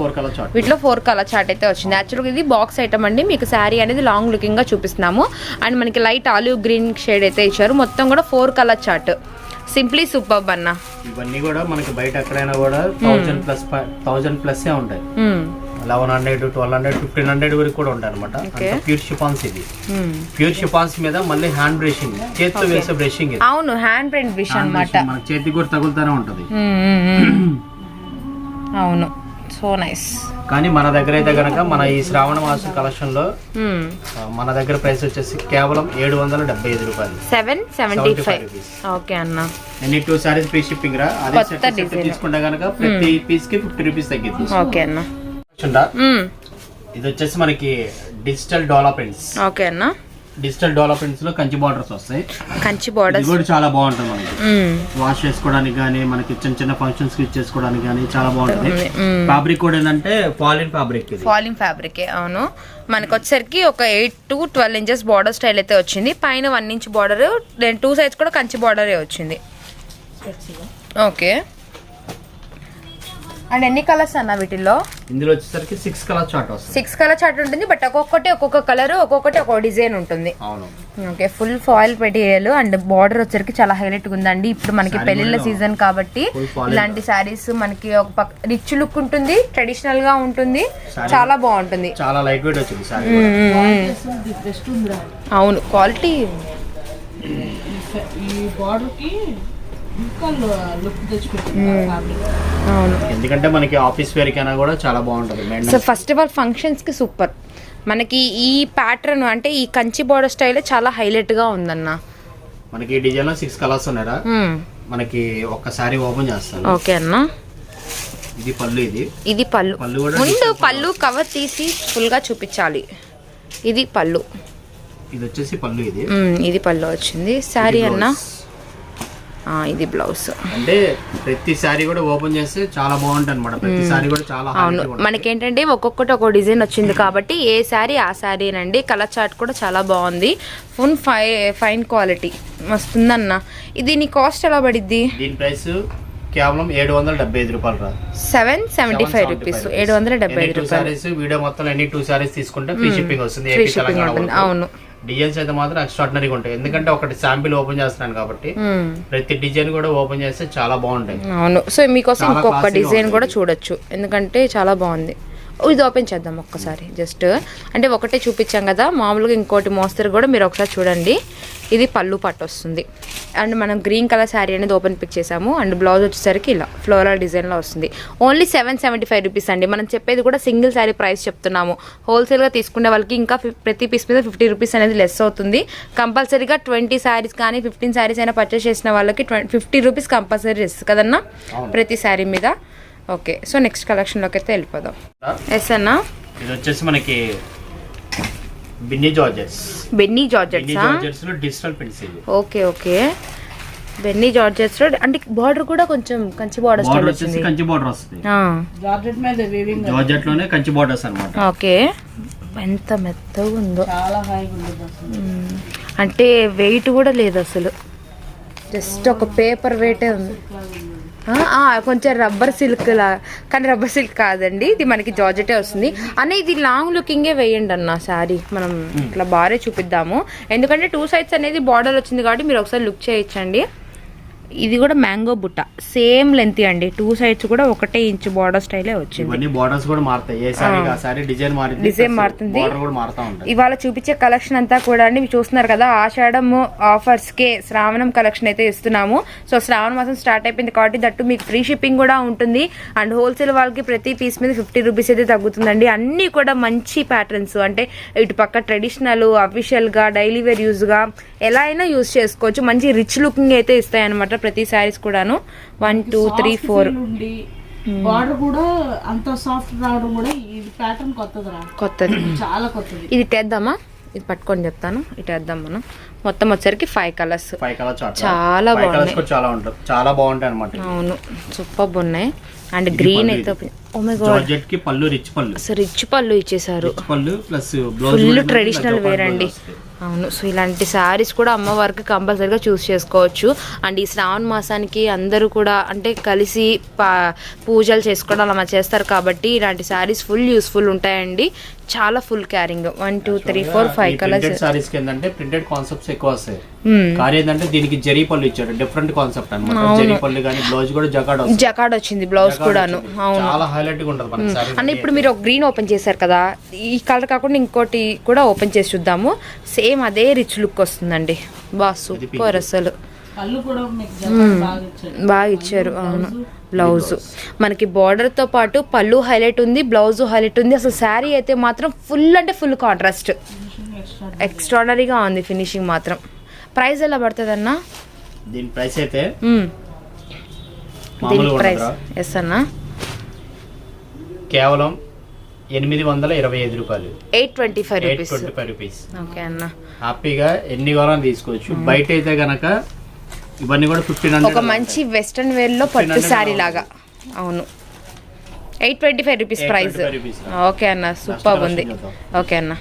4 కలర్ చార్ట్ అయితే వచ్చింది. యాక్చువల్గా ఇది బాక్స్ ఐటమ్ అండి. మీకు శారీ అనేది లాంగ్ లుకింగ్ గా చూపిస్తున్నాము. అండ్ మనకి లైట్ ఆలివ్ గ్రీన్ షేడ్ అయితే ఇచ్చారు. మొత్తం కూడా 4 కలర్ చార్ట్. సింప్లీ సూపర్బ్ అన్న. ఇవన్నీ కూడా మనకి బయట ఎక్కడైనా కూడా 1000 ప్లస్ ఉంటాయి. 1100, 1200, 1500 వరకు కూడా ఉంటాయి అనమాట. Pure chiffons. ఇది ప్యూర్ షిఫాన్స్ మీద మళ్ళీ హ్యాండ్ బ్రషింగ్, చేతితో వేసే బ్రషింగ్. అవును, హ్యాండ్ ప్రింట్ బ్రష్ అన్నమాట. చేతికి కూడా తగులుతానే ఉంటది. అవును, సో నైస్. కానీ మన దగ్గర అయితే కనుక మన ఈ శ్రావణ మాసం కలెక్షన్ లో మన దగ్గర ప్రైస్ వచ్చేసి కేవలం 775 రూపాయలు, 775. ఓకే అన్న. ఎన్ని 2 సారీస్ ఫ్రీ షిప్పింగ్ రా. అదే సెట్ తీసుకుంటే కనుక ప్రతి పీస్ కి 50 రూపీస్ తగ్గింది. ఓకే అన్న. ఇది వచ్చేసి మనకి డిజిటల్ డోలా ప్రింట్స్. ఓకే అన్న. డిజిటల్ డోలా ప్రింట్స్ లో కంచి బార్డర్స్ వస్తాయి. కంచి బార్డర్స్ కూడా చాలా బాగుంటుంది మనకి. వాష్ చేసుకోవడానికి కానీ మనకి చిన్న చిన్న ఫంక్షన్స్ కి చేసుకోవడానికి కానీ చాలా బాగుంటుంది. ఫ్యాబ్రిక్ కూడా ఏంటంటే ఫాలిన్ ఫ్యాబ్రిక్. ఫాలిన్ ఫ్యాబ్రిక్ అవును. మనకి వచ్చేసరికి ఒక 8 to 12 ఇంచెస్ బార్డర్ స్టైల్ అయితే వచ్చింది. పైన 1 ఇంచ్ బార్డర్, 2 సైడ్స్ కూడా కంచి బార్డరే వచ్చింది. ఓకే. అండ్ ఎన్ని కలర్స్ అన్న వీటిల్లో? ఇందులో వచ్చేసరికి 6 కలర్ చార్ట్ వస్తుంది. 6 కలర్ చార్ట్ ఉంటుంది. బట్ ఒక్కొక్క కలర్ ఒక్కొక్కటి ఒక్కొక్క డిజైన్ ఉంటుంది. అవును. Okay. Full foil material and border వచ్చరికి చాలా హైలైట్ ఉందండి. ఇప్పుడు మనకి పెళ్లిళ్ళ సీజన్ కాబట్టి ఇలాంటి సారీస్ మనకి ఒక పక్క రిచ్ లుక్ ఉంటుంది, ట్రెడిషనల్ గా ఉంటుంది, చాలా బాగుంటుంది. చాలా లైట్ వెయిట్ వచ్చింది సారీ. అవును, క్వాలిటీ. ఈ బార్డర్ కి ఎందుకంటే మనకి ఆఫీస్ వేర్ కైనా కూడా చాలా బాగుంటుంది. So first of all functions కి సూపర్. మనకి ఈ ప్యాటర్న్ అంటే ఈ కంచి బార్డర్ స్టైల్ చాలా హైలైట్ గా ఉందన్న. మనకి ఈ డిజైన్ లో 6 కలర్స్ ఉన్నారా. మనకి ఒక్కసారి ఓపెన్ చేస్తాను. ఓకే అన్న. ఇది పళ్ళు. ఇది పళ్ళు. ముందు పళ్ళు కవర్ తీసి ఫుల్ గా చూపించాలి. ఇది పళ్ళు. ఇది వచ్చేసి పళ్ళు. ఇది పళ్ళు వచ్చింది. సారీ అన్న. ఇది బ్లౌజ్. అంటే ప్రతి సారీ కూడా ఓపెన్ చేస్తే చాలా బాగుంటుంది అన్నమాట. ప్రతి సారీ కూడా చాలా అవును. మనకేంటంటే ఒక్కొక్కటి ఒక్కో డిజైన్ వచ్చింది కాబట్టి ఏ సారీ ఆ సారీనండి. కలర్ చార్ట్ కూడా చాలా బాగుంది. ఫుల్ ఫైన్ క్వాలిటీ వస్తుందన్న. ఇది నీ కాస్ట్ ఎలా పడిద్ది? దీని ప్రైస్ కేవలం 775 రూపాయలు రా. 775 రూపీస్. 775 రూపాయలు. వీడియో మొత్తం ఎన్ని 2 సారీస్ తీసుకుంటే ఫ్రీ షిప్పింగ్ వస్తుంది. ఏపీ తెలంగాణ. అవును. డిజైన్స్ అయితే మాత్రం ఎక్స్ట్రాడినరీగా ఉంటాయి. ఎందుకంటే ఒకటి శాంపిల్ ఓపెన్ చేస్తున్నాను కాబట్టి ప్రతి డిజైన్ కూడా ఓపెన్ చేస్తే చాలా బాగుంటాయి. అవును. సో మీకోసం ఇంకొక డిజైన్ కూడా చూడొచ్చు, ఎందుకంటే చాలా బాగుంది. ఇది ఓపెన్ చేద్దాం ఒక్కసారి. జస్ట్ అంటే ఒకటే చూపించాం కదా, మామూలుగా ఇంకోటి మోస్తరు కూడా మీరు ఒకసారి చూడండి. ఇది పళ్ళు పట్టు వస్తుంది. అండ్ మనం గ్రీన్ కలర్ శారీ అనేది ఓపెన్ పిక్ చేసాము. అండ్ బ్లౌజ్ వచ్చేసరికి ఇలా ఫ్లోరల్ డిజైన్లో వస్తుంది. ఓన్లీ 775 రూపీస్ అండి. మనం చెప్పేది కూడా సింగిల్ శారీ ప్రైస్ చెప్తున్నాము. హోల్సేల్గా తీసుకునే వాళ్ళకి ఇంకా ప్రతి పీస్ మీద 50 రూపీస్ అనేది లెస్ అవుతుంది. కంపల్సరీగా 20 శారీస్ కానీ 15 శారీస్ అయినా పర్చేస్ చేసిన వాళ్ళకి 50 రూపీస్ కంపల్సరీ లెస్ కదన్నా ప్రతి శారీ మీద. ఓకే. సో నెక్స్ట్ కలెక్షన్లోకి అయితే వెళ్ళిపోదాం. ఎస్ అన్న. ఇది వచ్చేసి మనకి బెన్నీ జార్జెట్స్. బెన్నీ జార్జెట్స్ లో digital prints. Okay. Okay. Binny georgettes లో అంటే బార్డర్ కూడా కొంచెం కంచి బార్డర్ స్టైల్ వచ్చింది. కంచి బార్డర్ వస్తుంది. జార్జెట్ మీద వీవింగ్. జార్జెట్ లోనే కంచి బార్డర్స్ అన్నమాట. ఓకే. ఎంత మెత్తగా ఉందో. చాలా హైగా ఉంది అసలు. అంటే వెయిట్ కూడా లేదు అసలు. జస్ట్ ఒక పేపర్ వెయిటే ఉంది. కొంచెం రబ్బర్ సిల్క్ లా, కానీ రబ్బర్ సిల్క్ కాదండి, ఇది మనకి జార్జెటే వస్తుంది. అన్న ఇది లాంగ్ లుకింగే వేయండి అన్న శారీ. మనం ఇట్లా బారే చూపిద్దాము, ఎందుకంటే 2 సైడ్స్ అనేది బార్డర్ వచ్చింది కాబట్టి మీరు ఒకసారి లుక్ చేయొచ్చండి. ఇది కూడా మ్యాంగో బుట్ట సేమ్ లెంత్ అండి. 2 సైడ్స్ కూడా 1 ఇంచ్ బార్డర్ స్టైలే వచ్చింది. ఇవన్నీ బోర్డర్స్ కూడా మారుతాయి. ఏ సారీ ఆ సారీ డిజైన్ మారుతుంది. బార్డర్ కూడా మారుతా ఉంటుంది. ఇవాళ చూపించే కలెక్షన్ అంతా కూడా అండి మీరు చూస్తున్నారు కదా, ఆషాఢం ఆఫర్స్ కే శ్రావణం కలెక్షన్ అయితే ఇస్తున్నాము. సో శ్రావణ మాసం స్టార్ట్ అయిపోయింది కాబట్టి దట్టు మీకు ఫ్రీ షిప్పింగ్ కూడా ఉంటుంది. అండ్ హోల్సేల్ వాళ్ళకి ప్రతి పీస్ మీద 50 రూపీస్ అయితే తగ్గుతుందండి. అన్నీ కూడా మంచి ప్యాటర్న్స్, అంటే ఇటు పక్క ట్రెడిషనల్, అఫీషియల్ గా, డైలీ వేర్ యూజ్ గా ఎలా అయినా యూజ్ చేసుకోవచ్చు. మంచి రిచ్ లుకింగ్ అయితే ఇస్తాయి అనమాట ప్రతి సారీస్ కూడాను. 1 2 3 4 బార్డర్ కూడా అంత సాఫ్ట్ రావడం కూడా ఇది ప్యాటర్న్ కొత్తది, చాలా కొత్తది. ఇది తెద్దామా? ఇది పట్టుకొని చెప్తాను. ఇటు వేద్దాం మనం. మొత్తం వచ్చరికి 5 కలర్స్. చాలా బాగున్నాయి. చాలా బాగుంటాయి అనమాట. అవును, సూపర్ ఉన్నాయి. అండ్ గ్రీన్ అయితే ఓ మై గాడ్, జార్జెట్ కి పళ్ళు రిచ్ పళ్ళు. సో రిచ్ పళ్ళు ఇచ్చేసారు. Pallu plus blouse full traditional wear అండి. అవును. సో ఇలాంటి శారీస్ కూడా అమ్మవారికి కంపల్సరీగా చూస్ చేసుకోవచ్చు. అండ్ ఈ శ్రావణ మాసానికి అందరూ కూడా అంటే కలిసి పూజలు చేసుకోవడం అలా చేస్తారు కాబట్టి ఇలాంటి శారీస్ ఫుల్ యూస్ఫుల్ ఉంటాయండి. చాలా ఫుల్ క్యారింగ్. 1 2 3 4 5 కలర్స్. సారీస్ ఏంటంటే ప్రింటెడ్ కాన్సెప్ట్స్ ఎక్కువ వస్తాయి. కానీ ఏంటంటే దీనికి జరీ పళ్ళు ఇచ్చారు, డిఫరెంట్ కాన్సెప్ట్ అన్నమాట. జరీ పళ్ళు గానీ బ్లౌజ్ కూడా జకాడ్ వచ్చింది. బ్లౌజ్ కూడాను చాలా హైలైట్ గా ఉంటుంది మన సారీ. అంటే ఇప్పుడు మీరు ఒక గ్రీన్ ఓపెన్ చేశారు కదా, ఈ కలర్ కాకుండా ఇంకోటి కూడా ఓపెన్ చేసి చూద్దాము. సేమ్ అదే రిచ్ లుక్ వస్తుందండి. బా సూపర్ అసలు. బాగా ఇచ్చారు. బాగా ఇచ్చారు. అవును. బ్లౌజ్ మనకి border తో పాటు పళ్ళు హైలైట్ ఉంది, బ్లౌజ్ హైలైట్ ఉంది. అసలు శారీ అయితే మాత్రం ఫుల్ అంటే ఫుల్ కాంట్రాస్ట్, ఎక్స్ట్రాడనరీగా ఉంది ఫినిషింగ్ మాత్రం. ప్రైస్ ఎలా పడుతుంది అన్న దీని ప్రైస్ అయితే దీని ప్రైస్ ఎస్ అన్న కేవలం 825 రూపాయలు, 825 రూపీస్. ఓకే అన్న, హ్యాపీగా ఎన్ని కావాలని తీసుకోవచ్చు. బయట అయితే గనక ఇవన్నీ కూడా 1500 ఒక మంచి వెస్టర్న్ వేర్ లో పట్టు శారీ లాగా. అవును 825 రూపీస్ ప్రైస్. ఓకే అన్న, సూపర్ ఉంది. ఓకే అన్న,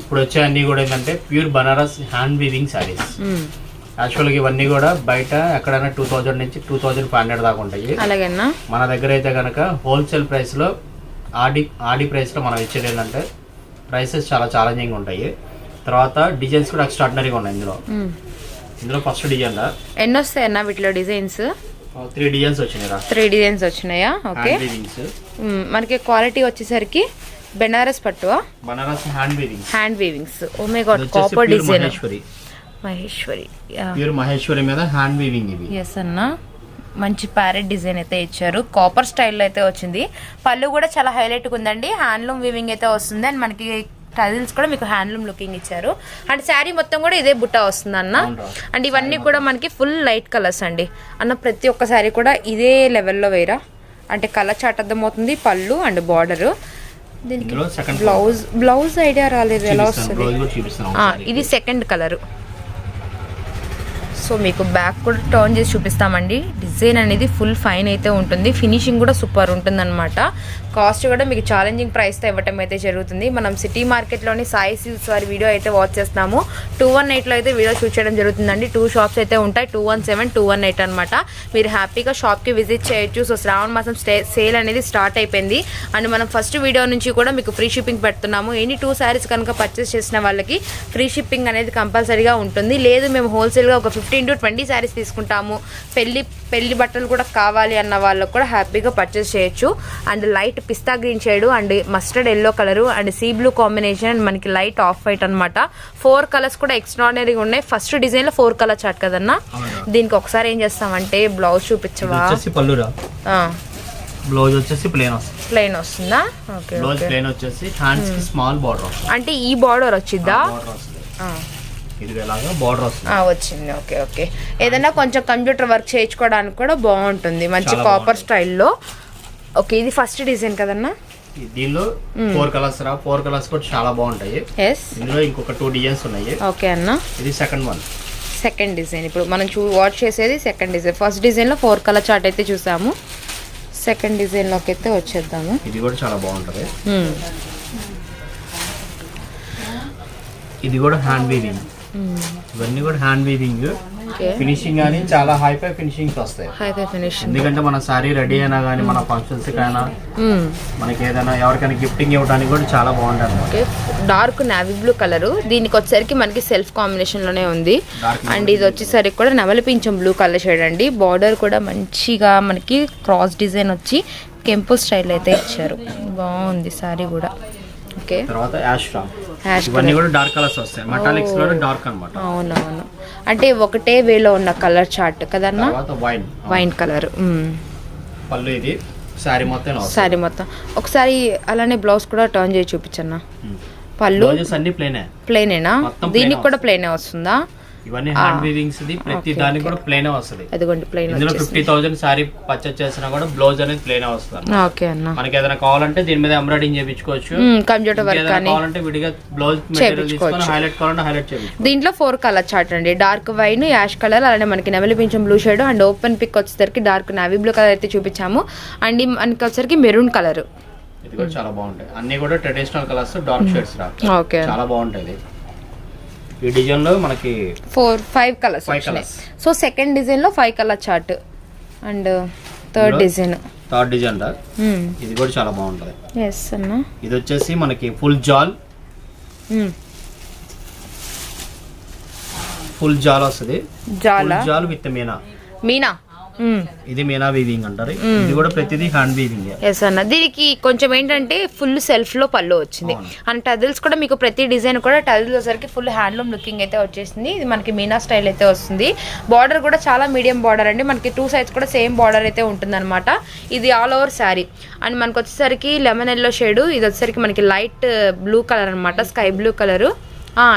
ఇప్పుడు వచ్చే అన్ని కూడా ఏంటంటే pure Banaras hand weaving saris. యాక్చువల్గా ఇవన్నీ కూడా బయట ఎక్కడైనా 2000 నుంచి 2500 దాకా ఉంటాయి. అలాగే అన్న, మన దగ్గర అయితే కనుక హోల్సేల్ ప్రైస్ లో ఆడి ప్రైస్ లో మనం ఇచ్చేది ఏంటంటే ప్రైసెస్ చాలా ఛాలెంజింగ్ ఉంటాయి. తర్వాత డిజైన్స్ కూడా ఎక్స్ట్రాడినరీగా ఉన్నాయి ఇందులో ఫస్ట్ డిజైన్ ఎన్ని వస్తాయి అన్న వీటిలో డిజైన్స్? 3 డిజైన్స్ వచ్చినాయి. 3 డిజైన్స్ వచ్చినాయా? ఓకే. మనకి క్వాలిటీ వచ్చేసరికి బెనారస్ పట్టువా? Banaras hand weavings. Oh my god, copper design. Maheshwari pure Maheshwari మీద హ్యాండ్ వీవింగ్ ఇవి. ఎస్ అన్న, మంచి ప్యారెట్ డిజైన్ అయితే ఇచ్చారు, కాపర్ స్టైల్లో అయితే వచ్చింది. పళ్ళు కూడా చాలా హైలైట్గా ఉందండి, హ్యాండ్లూమ్ వీవింగ్ అయితే వస్తుంది. అండ్ మనకి టజిల్స్ కూడా మీకు హ్యాండ్లూమ్ లుకింగ్ ఇచ్చారు. అండ్ శారీ మొత్తం కూడా ఇదే బుట్ట వస్తుంది అన్న. అండ్ ఇవన్నీ కూడా మనకి ఫుల్ లైట్ కలర్స్ అండి అన్న. ప్రతి ఒక్క శారీ కూడా ఇదే లెవెల్లో వేరా, అంటే కలర్ చాట్ అర్థమవుతుంది. పళ్ళు అండ్ బార్డర్. దీనికి బ్లౌజ్ ఐడియా రాలేదు ఎలా వస్తుంది. ఇది సెకండ్ కలరు. సో మీకు బ్యాక్ కూడా టర్న్ చేసి చూపిస్తామండి. డిజైన్ అనేది ఫుల్ ఫైన్ అయితే ఉంటుంది, ఫినిషింగ్ కూడా సూపర్ ఉంటుంది అనమాట. కాస్ట్ కూడా మీకు ఛాలెంజింగ్ ప్రైస్తో ఇవ్వటం అయితే జరుగుతుంది. మనం సిటీ మార్కెట్లోని సాయి సిల్క్స్ వారి వీడియో అయితే వాచ్ చేస్తాము. 218లో అయితే వీడియో షూట్ చేయడం జరుగుతుందండి. 2 షాప్స్ అయితే ఉంటాయి, 217, 218 అనమాట. మీరు హ్యాపీగా షాప్కి విజిట్ చేయొచ్చు. సో శ్రావణ మాసం సేల్ అనేది స్టార్ట్ అయిపోయింది. అండ్ మనం ఫస్ట్ వీడియో నుంచి కూడా మీకు ఫ్రీ షిప్పింగ్ పెడుతున్నాము. ఎనీ 2 శారీస్ కనుక పర్చేస్ చేసిన వాళ్ళకి ఫ్రీ షిప్పింగ్ అనేది కంపల్సరీగా ఉంటుంది. లేదు మేము హోల్సేల్గా ఒక 15 to 20 శారీస్ తీసుకుంటాము, పెళ్లి బట్టలు కూడా కావాలి అన్న వాళ్ళకు కూడా హ్యాపీగా పర్చేస్ చేయొచ్చు. And light pista green shade and mustard yellow colour and sea blue combination, మనకి లైట్ ఆఫ్ వైట్ అనమాట. 4 కలర్స్ కూడా ఎక్స్ట్రాడినరీగా ఉన్నాయి. ఫస్ట్ డిజైన్ లో 4 కలర్ చాట్ కదన్నా. దీనికి ఒకసారి ఏం చేస్తామంటే బ్లౌజ్ చూపించవా? బ్లౌజ్ వచ్చేసి ప్లెయిన్ వస్తుందా? ఓకే, బ్లౌజ్ ప్లెయిన్ వచ్చేసి హ్యాండ్స్ కి స్మాల్ బార్డర్. అంటే ఈ బార్డర్ వచ్చిద్దా? వచ్చింది. Okay okay. ఏదైనా కొంచెం కంప్యూటర్ వర్క్ చేయించుకోవడానికి కూడా బాగుంటుంది, మంచి కాపర్ స్టైల్లో. ఓకే, ఇది ఫస్ట్ డిజైన్ కదన్నా. దీనిలో 4 కలర్స్ 4 కలర్స్ కూడా చాలా బాగుంటాయి. ఇందులో ఇంకొక 2 డిజైన్స్ ఉన్నాయి. ఓకే అన్న, ఇది సెకండ్ డిజైన్. ఇప్పుడు మనం వాచ్ చేసేది సెకండ్ డిజైన్. ఫస్ట్ డిజైన్ లో 4 కలర్ చార్ట్ అయితే చూసాము. సెకండ్ డిజైన్ లోకి అయితే వచ్చేద్దాము. ఇది కూడా చాలా బాగుంటది. ఇది కూడా హ్యాండ్ వీవింగ్. ఇవన్నీ కూడా హ్యాండ్ వీవింగ్. ఫినిషింగ్ కానీ చాలా హైఫై ఫినిషింగ్స్ వస్తాయి. ఎందుకంటే మన సారీ రెడీ అయినా కానీ మన ఫంక్షన్స్ కైనా మనకి ఏదైనా ఎవరికైనా గిఫ్టింగ్ ఇవ్వడానికి కూడా చాలా బాగుంటుంది. డార్క్ నావీ బ్లూ కలర్, దీనికి వచ్చేసరికి మనకి సెల్ఫ్ కాంబినేషన్ లోనే ఉంది. అండ్ ఇది వచ్చేసరికి కూడా నెమలి పింఛం బ్లూ కలర్ షేడ్ అండి. బార్డర్ కూడా మంచిగా మనకి క్రాస్ డిజైన్ వచ్చి కెంపు స్టైల్ అయితే ఇచ్చారు, బాగుంది సారీ కూడా. ఓకే, తర్వాత ఇవన్నీ కూడా డార్క్ కలర్స్ వస్తాయి, మెటాలిక్స్ లో డార్క్ అన్నమాట. అవునవును, అంటే ఒకటే వేలో ఉన్న కలర్ చార్ట్ కదన్నా. వైన్ కలర్ పళ్ళు. ఇది సారీ మొత్తం ఒకసారి అలానే బ్లౌజ్ కూడా టర్న్ చేసి చూపించన్నా. పళ్ళు అన్ని ప్లేనేనా? దీనికి కూడా ప్లేనే వస్తుందా? ఇవన్నీ హ్యాండ్ వీవింగ్స్. ప్రతి దానికి కూడా ప్లేన్ వస్తుంది. అదిగోండి ప్లేన్. ఇందులో 50,000 సారీ పర్చేస్ చేసినా కూడా బ్లౌజ్ అనేది ప్లేన్ వస్తుంది. ఓకే అన్న, మనకి ఏదైనా కావాలంటే దీని మీద ఎంబ్రాయిడింగ్ చేయించుకోవచ్చు. కంప్యూటర్ వర్క్ కావాలంటే విడిగా బ్లౌజ్ మెటీరియల్ తీసుకొని హైలైట్ కావాలంటే హైలైట్ చేయించుకోవచ్చు. దీంట్లో 4 కలర్ చార్ట్ అండి. డార్క్ వైన్, యాష్ కలర్, అలానే మనకి నెమలి పింఛం blue shade and open pick వచ్చేసరికి డార్క్ నావీ బ్లూ కలర్ అయితే చూపించాము. అండ్ మనకి వచ్చేసరికి మెరూన్ కలర్. ఇది కూడా చాలా బాగుంటాయి. అన్ని కూడా traditional colours, dark shades okay, చాలా బాగుంటాయి. ఈ డిజైన్ లో మనకి 5 కలర్స్. సో సెకండ్ డిజైన్ లో 5 colour chart. And third design ఇది కూడా చాలా బాగుంటది. ఎస్ అన్న, ఇది వచ్చేసి మనకి ఫుల్ జాల్ జాల్ విత్ మీనా. ఇది మీనా వీవింగ్ అంటారు. ఇది కూడా ప్రతిదీ హ్యాండ్ వీవింగ్. ఎస్ అన్న, దీనికి కొంచెం ఏంటంటే ఫుల్ సెల్ఫ్ లో పళ్ళు వచ్చింది అండ్ టజిల్స్ కూడా మీకు ప్రతి డిజైన్ కూడా టజిల్స్ వచ్చేసరికి ఫుల్ హ్యాండ్లూమ్ లుకింగ్ అయితే వచ్చేసింది. ఇది మనకి మీనా స్టైల్ అయితే వస్తుంది. బార్డర్ కూడా చాలా మీడియం బార్డర్ అండి, మనకి 2 సైడ్స్ కూడా సేమ్ బార్డర్ అయితే ఉంటుంది అనమాట. ఇది ఆల్ ఓవర్ శారీ అండ్ మనకు వచ్చేసరికి లెమన్ ఎల్లో షేడ్, ఇది వచ్చేసరికి మనకి లైట్ బ్లూ కలర్ అనమాట, sky blue colour,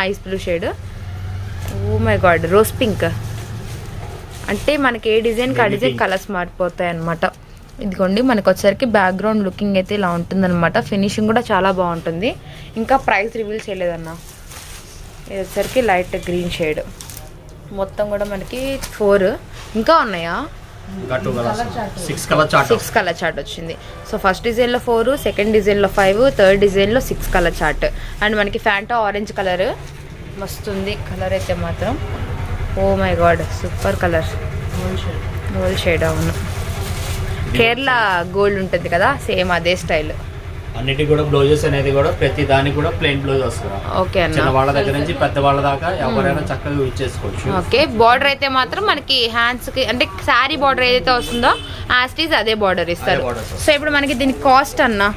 ice blue shade. Oh my god, rose pink. అంటే మనకి ఏ డిజైన్కి ఆ డిజైన్ కలర్స్ మారిపోతాయి అనమాట. ఇదిగోండి మనకు వచ్చేసరికి బ్యాక్గ్రౌండ్ లుకింగ్ అయితే ఇలా ఉంటుందన్నమాట. ఫినిషింగ్ కూడా చాలా బాగుంటుంది. ఇంకా ప్రైస్ రివీల్ చేయలేదన్న. ఇది వచ్చేసరికి లైట్ గ్రీన్ షేడ్, మొత్తం కూడా మనకి 4 ఇంకా ఉన్నాయా, 6 కలర్ చార్ట్ వచ్చింది. సో ఫస్ట్ డిజైన్లో 4, సెకండ్ డిజైన్లో 5, థర్డ్ డిజైన్లో 6 కలర్ చార్ట్ అండ్ మనకి ఫ్యాంటా ఆరెంజ్ కలర్ మస్తుంది కలర్ అయితే మాత్రం. Oh my god, super colour, gold shade. అవును, కేరళ గోల్డ్ ఉంటుంది కదా, సేమ్ అదే స్టైల్. అన్నిటి కూడా బ్లౌజెస్ అనేది కూడా ప్రతి దానికి కూడా ప్లెయిన్ బ్లౌజ్ వస్తుంది. ఓకే అన్న, చిన్న వాళ్ళ దగ్గర నుంచి పెద్ద వాళ్ళ దాకా ఎవరైనా చక్కగా యూజ్ చేసుకోవచ్చు. ఓకే, బార్డర్ అయితే మాత్రం మనకి హ్యాండ్స్ కి అంటే శారీ బార్డర్ ఏదైతే వస్తుందో యాస్టీస్ అదే బార్డర్ ఇస్తారు. సో ఇప్పుడు మనకి దీని కాస్ట్ అన్న,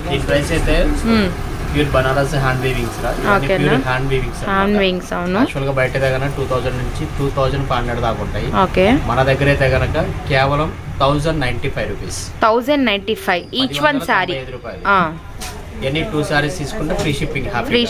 దీని ప్రైస్ అయితే ప్యూర్ బనారస్ హ్యాండ్ వీవింగ్స్ హ్యాండ్ వీవింగ్స్. అవును, యాక్చువల్ గా బయట దగ్గర 2000 నుంచి 2500 దాకా ఉంటాయి. ఓకే, మన దగ్గర అయితే గనక కేవలం 1095 rupees. 1095 each one sorry. Any 2 saris తీసుకుంటే ఫ్రీ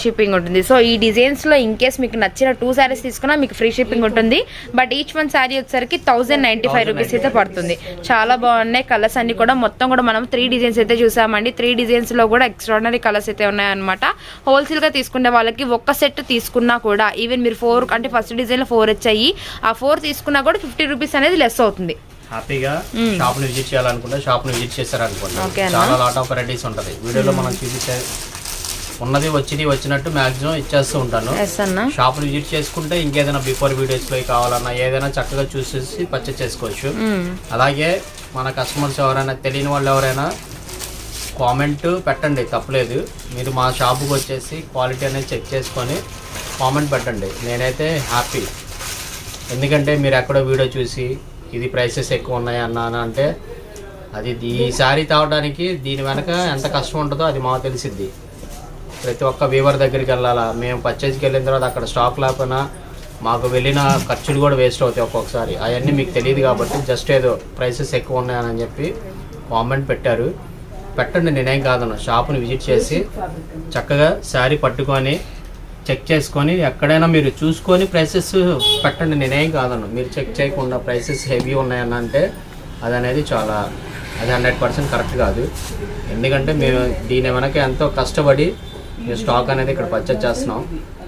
షిప్పింగ్ ఉంటుంది. సో ఈ డిజైన్స్ లో ఇన్ కేస్ మీకు నచ్చిన 2 సారీస్ తీసుకున్నా మీకు ఫ్రీ షిప్పింగ్ ఉంటుంది. బట్ ఈచ్ వన్ సారీ వచ్చేసరికి 1095 రూపీస్ అయితే పడుతుంది. చాలా బాగున్నాయి కలర్స్ అన్ని కూడా. మొత్తం కూడా మనం 3 డిజైన్స్ అయితే చూసామండి. 3 డిజైన్స్ లో కూడా ఎక్స్ట్రాడినరీ కలర్స్ అయితే ఉన్నాయన్నమాట. హోల్సేల్ గా తీసుకునే వాళ్ళకి ఒక్క సెట్ తీసుకున్నా కూడా ఈవెన్ మీరు 4 అంటే ఫస్ట్ డిజైన్ లో 4 వచ్చాయి, ఆ 4 తీసుకున్నా కూడా 50 రూపీస్ అనేది లెస్ అవుతుంది. హ్యాపీగా షాప్ ని విజిట్ చేయాలనుకుంటే షాప్ ని విజిట్ చేశారనుకుంటా చాలా లాట్ ఆఫ్ వెరైటీస్ ఉంటది. వీడియోలో మనం చూపించే ఉన్నది వచ్చినట్టు మాక్సిమం ఇచ్చేస్తూ ఉంటాను. షాప్ ని విజిట్ చేసుకుంటే ఇంకేదైనా బిఫోర్ వీడియోస్ లో కావాలన్నా ఏదైనా చక్కగా చూసేసి పర్చేస్ చేసుకోవచ్చు. అలాగే మన కస్టమర్స్ ఎవరైనా తెలియని వాళ్ళు ఎవరైనా కామెంట్ పెట్టండి, తప్పలేదు. మీరు మా షాపుకి వచ్చేసి క్వాలిటీ అనేది చెక్ చేసుకొని కామెంట్ పెట్టండి. నేనైతే హ్యాపీ, ఎందుకంటే మీరు ఎక్కడో వీడియో చూసి ఇది ప్రైసెస్ ఎక్కువ ఉన్నాయి అన్నాను అంటే అది ఈ శారీ తేవడానికి దీని వెనక ఎంత కష్టం ఉంటుందో అది మాకు తెలిసిద్ది. ప్రతి ఒక్క వీవర్ దగ్గరికి వెళ్ళాలా, మేము పర్చేజ్కి వెళ్ళిన తర్వాత అక్కడ స్టాక్ లేకపోయినా మాకు వెళ్ళిన ఖర్చులు కూడా వేస్ట్ అవుతాయి ఒక్కొక్కసారి. అవన్నీ మీకు తెలియదు కాబట్టి జస్ట్ ఏదో ప్రైసెస్ ఎక్కువ ఉన్నాయని చెప్పి కామెంట్ పెట్టారు. పెట్టండి, నేనేం కాదన్నా. షాప్ని విజిట్ చేసి చక్కగా శారీ పట్టుకొని చెక్ చేసుకొని ఎక్కడైనా మీరు చూసుకొని ప్రైసెస్ పెట్టండి, నేనేం కాదన్నా. మీరు చెక్ చేయకుండా ప్రైసెస్ హెవీ ఉన్నాయన్న అంటే అది అనేది అది 100% కరెక్ట్ కాదు. ఎందుకంటే మేము దీని వెనక ఎంతో కష్టపడి మేము స్టాక్ అనేది ఇక్కడ పర్చేజ్ చేస్తున్నాం.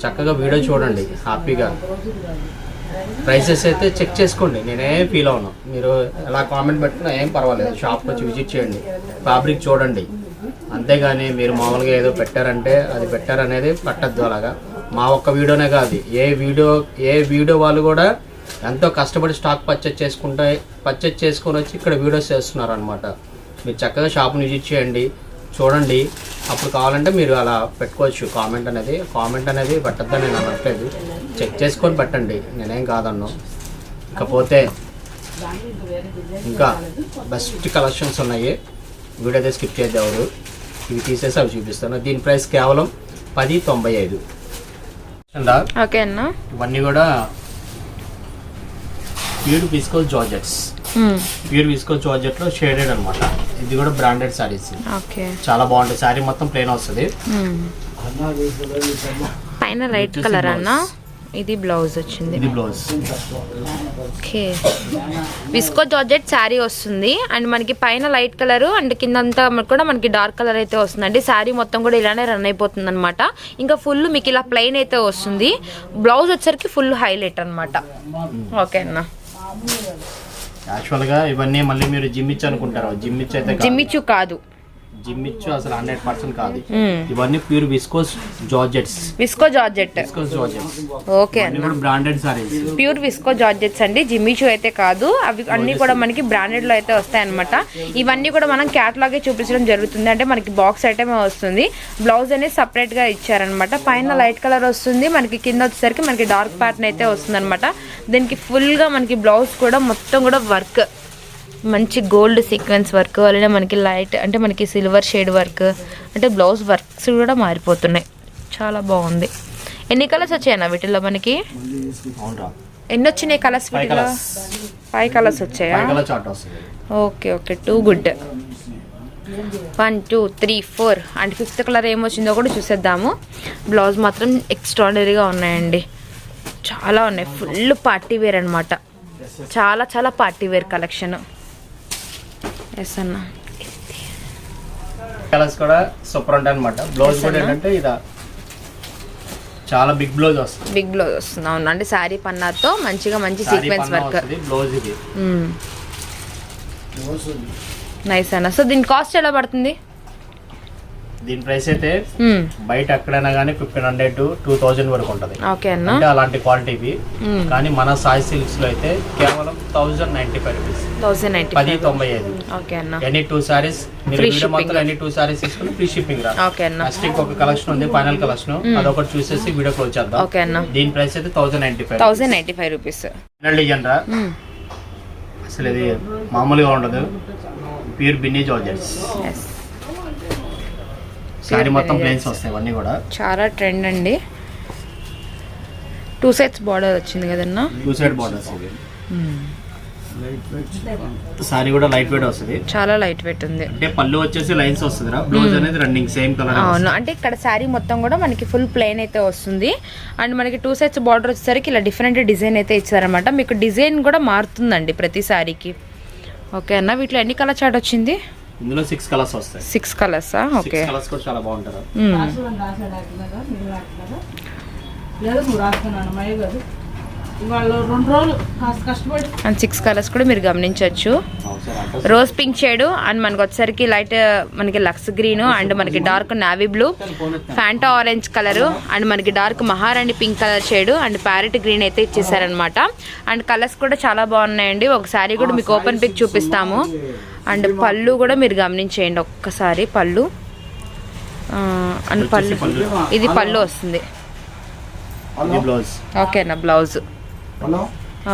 చక్కగా వీడియో చూడండి, హ్యాపీగా ప్రైసెస్ అయితే చెక్ చేసుకోండి. నేనేం ఫీల్ అవును, మీరు ఎలా కామెంట్ పెట్టినా ఏం పర్వాలేదు. షాప్కి వచ్చి విజిట్ చేయండి, ఫ్యాబ్రిక్ చూడండి. అంతేగాని మీరు మామూలుగా ఏదో పెట్టారంటే అది పెట్టారనేది పట్టద్దు. అలాగా మా ఒక్క వీడియోనే కాదు, ఏ వీడియో వాళ్ళు కూడా ఎంతో కష్టపడి స్టాక్ పర్చేజ్ చేసుకొని వచ్చి ఇక్కడ వీడియోస్ చేస్తున్నారు అనమాట. మీరు చక్కగా షాప్ని విజిట్ చేయండి, చూడండి. అప్పుడు కావాలంటే మీరు అలా పెట్టుకోవచ్చు. కామెంట్ అనేది పెట్టద్దని నేను అనట్లేదు, చెక్ చేసుకొని పెట్టండి, నేనేం కాదన్నా. ఇకపోతే ఇంకా బెస్ట్ కలెక్షన్స్ ఉన్నాయి, వీడియో అయితే స్కిప్ చేద్దాం. ఇవి తీసేసి అవి చూపిస్తాను. దీని ప్రైస్ కేవలం 1095. ఓకే అన్న, ఇవన్నీ కూడా pure viscose georgettes. Pure viscose georgette లో షేడెడ్ అనమాట. ఇది కూడా బ్రాండెడ్ సారీస్, చాలా బాగుంటుంది. సారీ మొత్తం ప్లెయిన్ వస్తుంది. పైన లైట్ కలర్ అన్న, ఇది బ్లౌజ్ వచ్చింది. ఇది blouse. Okay, visco georgette sari వస్తుంది అండ్ మనకి పైన లైట్ కలర్ అండ్ కిందంతా కూడా మనకి డార్క్ కలర్ అయితే వస్తుంది అండి. శారీ మొత్తం కూడా ఇలానే రన్ అయిపోతుంది అనమాట. ఇంకా ఫుల్ మీకు ఇలా ప్లెయిన్ అయితే వస్తుంది. బ్లౌజ్ వచ్చరికి ఫుల్ హైలైట్ అనమాట. ఓకే అన్న, యాక్చువల్ గా ఇవన్నీ మళ్ళీ మీరు జిమ్మిచ్చు అనుకుంటారు. జిమ్మిచ్చు అయితే జిమ్మిచ్చు కాదు, జిమ్మిచ్చు అసలు 100% కాదు. ఇవన్నీ pure viscose georgettes. Viscose georgette. Okay అన్న, branded saris, pure viscose georgettes అండి. జిమ్మిచూ అయితే కాదు, అవి అన్ని కూడా మనకి బ్రాండెడ్ లో అయితే వస్తాయి అనమాట. ఇవన్నీ కూడా మనం క్యాటలాగే చూపించడం జరుగుతుంది. అంటే మనకి బాక్స్ ఐటమే వస్తుంది. బ్లౌజ్ అనేది సపరేట్ గా ఇచ్చారనమాట. పైన లైట్ కలర్ వస్తుంది, మనకి కింద వచ్చేసరికి మనకి డార్క్ ప్యాటర్న్ అయితే వస్తుంది అనమాట. దీనికి ఫుల్ గా మనకి బ్లౌజ్ కూడా మొత్తం కూడా వర్క్, మంచి గోల్డ్ సీక్వెన్స్ వర్క్, అలానే మనకి లైట్ అంటే మనకి సిల్వర్ షేడ్ వర్క్, అంటే బ్లౌజ్ వర్క్స్ కూడా మారిపోతున్నాయి. చాలా బాగుంది. ఎన్ని కలర్స్ వచ్చాయన్న వీటిలో మనకి? ఎన్ని వచ్చినాయి కలర్స్ వీటిలో? 5 కలర్స్ వచ్చాయా? Okay okay, too good. 1 2 3 4 and 5th colour ఏమొచ్చిందో కూడా చూసేద్దాము. బ్లౌజ్ మాత్రం ఎక్స్ట్రాడనరీగా ఉన్నాయండి, చాలా ఉన్నాయి. ఫుల్ పార్టీ వేర్ అనమాట, చాలా చాలా పార్టీ వేర్ కలెక్షన్. ఎస్ అన్న, కలర్స్ కూడా సూపర్ ఉంటాయి అనమాట. బ్లౌజ్ కూడా ఏంటంటే ఇది చాలా బిగ్ బ్లౌజ్ వస్తుంది. బిగ్ బ్లౌజ్ వస్తుంది, అవును. అంటే శారీ పన్నాతో మంచిగా మంచి సీక్వెన్స్ వర్క్. బ్లౌజ్ ఇది నైస్ అన్న. సో దీని కాస్ట్ ఎలా పడుతుంది? దీని ప్రైస్ అయితే బయట ఎక్కడైనా కానీ 1500 to 2000 వరకు ఉంటుంది. ఓకే అన్న, అంటే అలాంటి క్వాలిటీవి. కానీ మన సాయి సిల్క్స్ లో అయితే కేవలం 1095 రూపీస్, 1095. ఓకే అన్న. ఎనీ 2 సారీస్ మీరు వీడియో మొత్తం ఎనీ 2 సారీస్ తీసుకుని ఫ్రీ షిప్పింగ్ రా. ఓకే అన్న. నెక్స్ట్ ఇంకొక కలెక్షన్ ఉంది, ఫైనల్ కలెక్షన్, అదొకటి చూసేసి వీడియో క్లోజ్ చేద్దాం. ఓకే అన్న. దీని ప్రైస్ అయితే 1095 రూపీస్. ఫైనల్ డిజైన్ రా, అసలు ఇది మామూలుగా ఉండదు. Pure Binny georgettes. సారీ మొత్తం ప్లెయిన్స్ వస్తాయి ఇవన్నీ కూడా. చాలా ట్రెండ్ అండి. 2 sets బార్డర్ వచ్చింది కదన్నా? 2 side బార్డర్స్. సారీ కూడా లైట్ వెయిట్ వస్తుంది, చాలా లైట్ వెయిట్ ఉంది. అంటే పళ్ళు వచ్చేసి లైన్స్ వస్తుంది రా, బ్లౌజ్ అనేది రన్నింగ్ సేమ్ కలర్. అవును, అంటే ఇక్కడ శారీ మొత్తం కూడా మనకి ఫుల్ ప్లెయిన్ అయితే వస్తుంది. అండ్ మనకి 2 sets బార్డర్ వచ్చేసరికి ఇలా డిఫరెంట్ డిజైన్ అయితే ఇచ్చారనమాట. మీకు డిజైన్ కూడా మారుతుందండి ప్రతి శారీకి. ఓకే అన్న, వీటిలో ఎన్ని కలర్ చార్ట్ వచ్చింది? ఇందులో 6 కలర్స్ వస్తాయి. 6 కలర్సా? ఓకే, 6 కలర్స్ కూడా చాలా బాగుంటారు. అండ్ 6 కలర్స్ కూడా మీరు గమనించవచ్చు. రోజ్ పింక్ షేడ్, అండ్ మనకి వచ్చేసరికి లైట్ మనకి లక్స్ గ్రీన్, అండ్ మనకి dark navy blue, Fanta orange colour, and మనకి డార్క్ మహారాణి pink colour shade, and parrot green అయితే ఇచ్చేసారనమాట. అండ్ కలర్స్ కూడా చాలా బాగున్నాయండి. ఒకసారి కూడా మీకు ఓపెన్ పిక్ చూపిస్తాము. అండ్ పళ్ళు కూడా మీరు గమనించేయండి ఒక్కసారి. పళ్ళు అండ్ పళ్ళు, ఇది పళ్ళు వస్తుంది. ఓకే అన్న, blouse.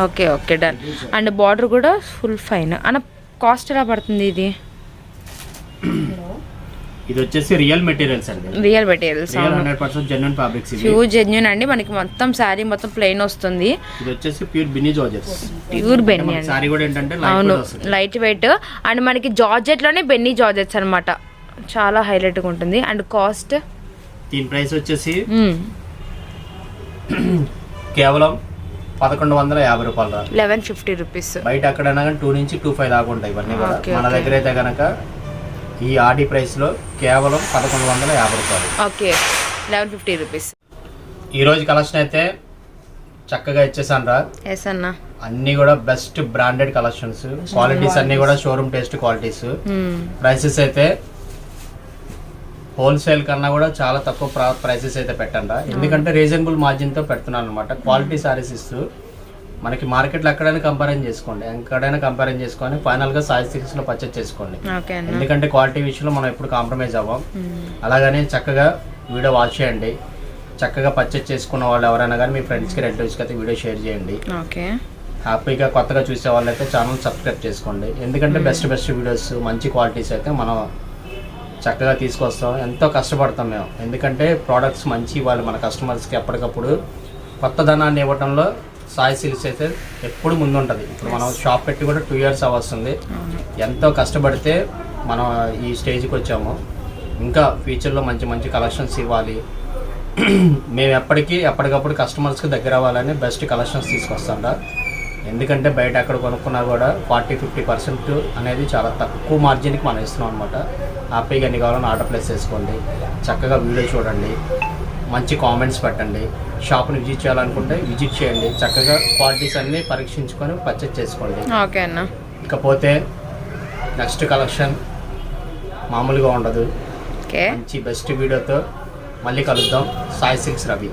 Okay okay, done. And border కూడా ఫుల్ ఫైన్. అన్న కాస్ట్ ఎలా పడుతుంది ఇది? ఇది వచ్చేసి రియల్ మెటీరియల్స్ అండి, real materials, 100% genuine fabrics. Pure genuine అండి. మనకి మొత్తం శారీ మొత్తం ప్లెయిన్ వస్తుంది. ఇది వచ్చేసి pure Binny georgettes, pure Binny అండి. శారీ కూడా ఏంటంటే అవును, లైట్ వెయిట్. అండ్ మనకి జార్జెట్ లోనే బెన్నీ జార్జెట్స్ అన్నమాట, చాలా హైలైట్ గా ఉంటుంది. అండ్ కాస్ట్ దీని ప్రైస్ వచ్చేసి కేవలం 1150 రూపాయలు, 1150 రూపీస్. బయట ఎక్కడైనా కానీ 2 నుంచి 25 దాకా ఉంటాయి ఇవన్నీ కూడా. మన దగ్గర అయితే కనుక ఈ ఆర్డీ ప్రైస్ లో కేవలం 1150 రూపాయలు. Okay, 1150 rupees. ఈ రోజు కలెక్షన్ అయితే చక్కగా ఇచ్చేసాను రా. ఎస్ అన్న, అన్ని కూడా బెస్ట్ బ్రాండెడ్ కలెక్షన్స్, క్వాలిటీస్ అన్ని కూడా షోరూమ్ టేస్ట్ క్వాలిటీస్. ప్రైసెస్ అయితే హోల్సేల్ కన్నా కూడా చాలా తక్కువ ప్రైసెస్ అయితే పెట్టండి, ఎందుకంటే రీజనబుల్ మార్జిన్ తో పెడుతున్నాను అనమాట. క్వాలిటీ సారీస్ ఇస్తూ మనకి మార్కెట్లో ఎక్కడైనా కంపారిజన్ చేసుకోండి, ఎక్కడైనా కంపారిజన్ చేసుకొని ఫైనల్ గా సాయి సిల్క్స్ లో పర్చేస్ చేసుకోండి. ఎందుకంటే క్వాలిటీ విషయంలో మనం ఎప్పుడు కాంప్రమైజ్ అవ్వం. అలాగనే చక్కగా వీడియో వాచ్ చేయండి. చక్కగా పర్చేస్ చేసుకున్న వాళ్ళు ఎవరైనా కానీ మీ ఫ్రెండ్స్కి రిలేటివ్స్కి అయితే వీడియో షేర్ చేయండి. హ్యాపీగా కొత్తగా చూసే వాళ్ళు అయితే ఛానల్ సబ్స్క్రైబ్ చేసుకోండి. ఎందుకంటే బెస్ట్ వీడియోస్, మంచి క్వాలిటీస్ అయితే మనం చక్కగా తీసుకొస్తాం. ఎంతో కష్టపడతాం మేము, ఎందుకంటే ప్రోడక్ట్స్ మంచి ఇవ్వాలి మన కస్టమర్స్కి. ఎప్పటికప్పుడు కొత్తదనాన్ని ఇవ్వడంలో సాయి సిల్క్స్ అయితే ఎప్పుడు ముందుంటుంది. ఇప్పుడు మనం షాప్ పెట్టి కూడా 2 years అవ్వస్తుంది. ఎంతో కష్టపడితే మనం ఈ స్టేజ్కి వచ్చాము. ఇంకా ఫ్యూచర్లో మంచి మంచి కలెక్షన్స్ ఇవ్వాలి. మేము ఎప్పటికప్పుడు కస్టమర్స్కి దగ్గర అవ్వాలని బెస్ట్ కలెక్షన్స్ తీసుకొస్తాం. ఎందుకంటే బయట ఎక్కడ కొనుక్కున్నా కూడా 40-50% అనేది చాలా తక్కువ మార్జిన్కి మనం ఇస్తున్నాం అనమాట. హ్యాపీగా ఎన్ని కావాలని ఆర్డర్ ప్లేస్ చేసుకోండి. చక్కగా వీడియో చూడండి, మంచి కామెంట్స్ పెట్టండి. షాప్ని విజిట్ చేయాలనుకుంటే విజిట్ చేయండి. చక్కగా క్వాలిటీస్ అన్నీ పరీక్షించుకొని పర్చేజ్ చేసుకోండి. ఓకే అన్న. ఇకపోతే నెక్స్ట్ కలెక్షన్ మామూలుగా ఉండదు. ఓకే, మంచి బెస్ట్ వీడియోతో మళ్ళీ కలుద్దాం. సాయి సిల్క్స్ రవి.